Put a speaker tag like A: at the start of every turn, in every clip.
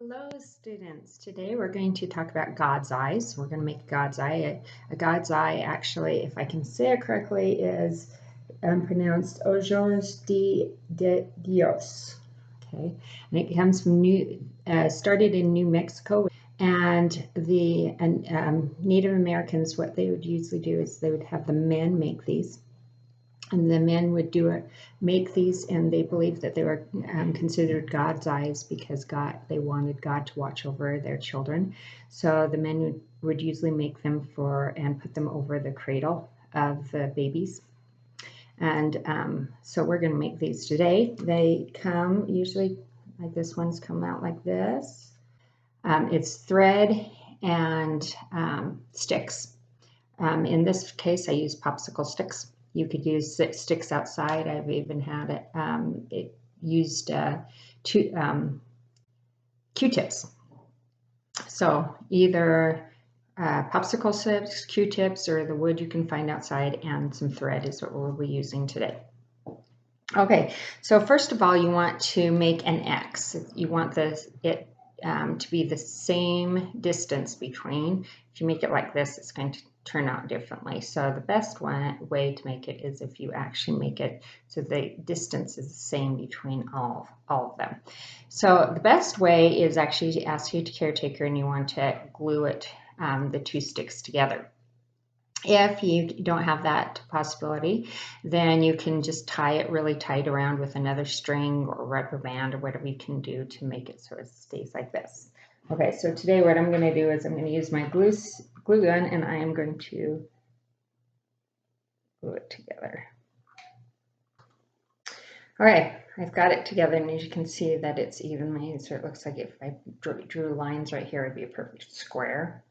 A: Hello, students. Today we're going to talk about God's eyes. We're going to make God's eye. A God's eye, actually, if I can say it correctly, is pronounced Ojos de Dios. Okay, and it comes from started in New Mexico. And the Native Americans, what they would usually do is they would have the men make these. And the men would make these, and they believed that they were considered God's eyes because they wanted God to watch over their children. So the men would usually make them and put them over the cradle of the babies. And so we're going to make these today. They come usually like this. One's come out like this. It's thread and sticks. In this case, I use popsicle sticks. You could use sticks outside. I've even had it used Q-tips. So either popsicle sticks, Q-tips, or the wood you can find outside, and some thread is what we'll be using today. Okay, so first of all, you want to make an X. You want it to be the same distance between. If you make it like this, it's going to turn out differently. So the best way to make it is if you actually make it so the distance is the same between all of them. So the best way is actually to ask your caretaker, and you want to glue it, the two sticks together. If you don't have that possibility, then you can just tie it really tight around with another string or rubber band or whatever you can do to make it so it stays like this. Okay, so today what I'm going to do is I'm going to use my glue gun, and I am going to glue it together. All right, I've got it together, and as you can see that it's evenly, so it looks like if I drew lines right here, it'd be a perfect square.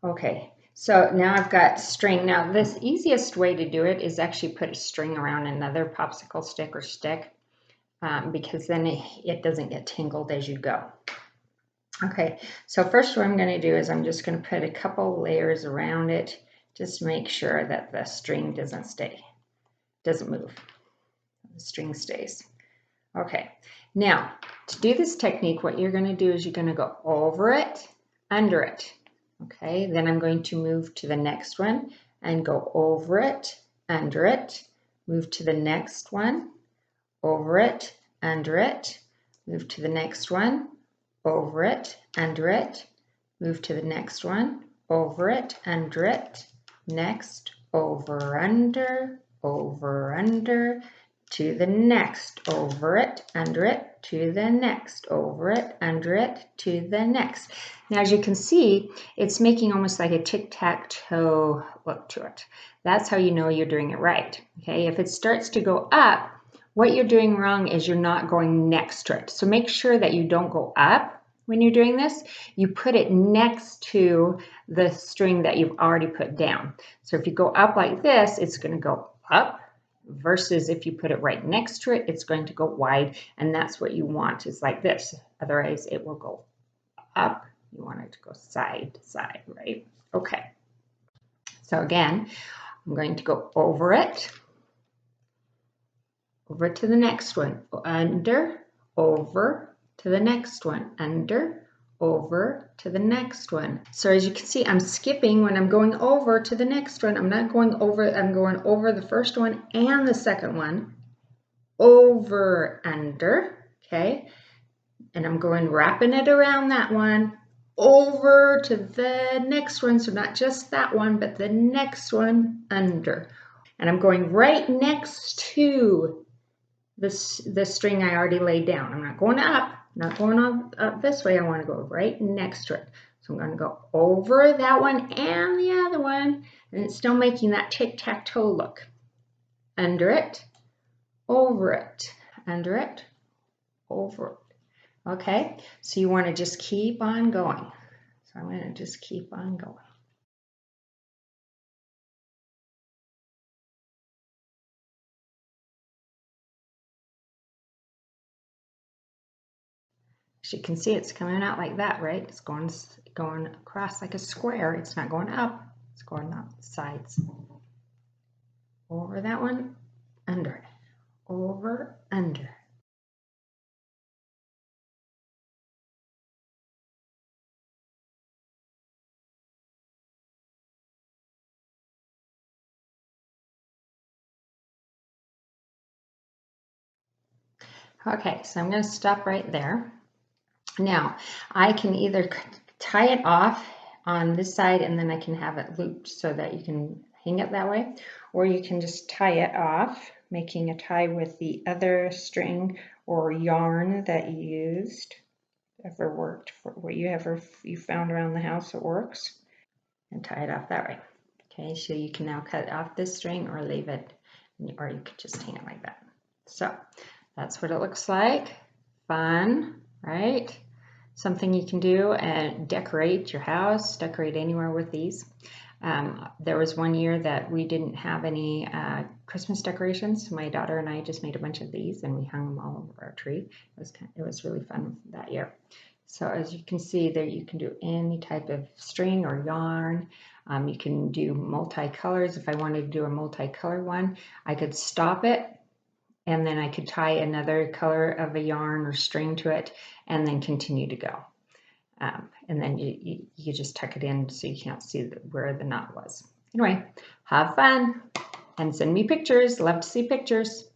A: Okay. So now I've got string. Now this easiest way to do it is actually put a string around another popsicle stick or stick because then it doesn't get tangled as you go. Okay, so first what I'm going to do is I'm just going to put a couple layers around it just to make sure that the string doesn't move. The string stays. Okay, now to do this technique, what you're going to do is you're going to go over it, under it. Okay, then I'm going to move to the next one and go over it, under it, move to the next one, over it, under it, move to the next one, over it, under it, move to the next one, over it, under it, next, over, under, to the next, over it, under it, to the next, over it, under it, to the next. Now, as you can see, it's making almost like a tic-tac-toe look to it. That's how you know you're doing it right. Okay, if it starts to go up, what you're doing wrong is you're not going next to it. So make sure that you don't go up when you're doing this. You put it next to the string that you've already put down. So if you go up like this, it's going to go up, versus if you put it right next to it, it's going to go wide, and that's what you want, is like this. Otherwise, it will go up. You want it to go side to side, right? Okay. So again, I'm going to go over it, over to the next one, under, over to the next one, under, over to the next one. So as you can see, I'm skipping when I'm going over to the next one. I'm not going over, I'm going over the first one and the second one, over, under, okay? And I'm going wrapping it around that one, over to the next one. So not just that one, but the next one, under. And I'm going right next to the string I already laid down. I'm not going up, not going up this way. I want to go right next to it. So I'm going to go over that one and the other one, and it's still making that tic-tac-toe look. Under it, over it, under it, over it. Okay, so you want to just keep on going. So I'm going to just keep on going. As you can see, it's coming out like that, right? It's going across like a square. It's not going up, it's going up the sides. Over that one, under, over, under. Okay, so I'm going to stop right there. Now, I can either tie it off on this side and then I can have it looped so that you can hang it that way, or you can just tie it off, making a tie with the other string or yarn that you used, ever worked for what you found around the house that works, and tie it off that way. Okay, so you can now cut off this string or leave it, or you could just hang it like that. So that's what it looks like. Fun, right? Something you can do and decorate your house, decorate anywhere with these. There was one year that we didn't have any Christmas decorations. My daughter and I just made a bunch of these and we hung them all over our tree. It was really fun that year. So as you can see there, you can do any type of string or yarn. You can do multi-colors. If I wanted to do a multi-color one, I could stop it and then I could tie another color of a yarn or string to it and then continue to go. And then you just tuck it in so you can't see where the knot was. Anyway, have fun and send me pictures. Love to see pictures.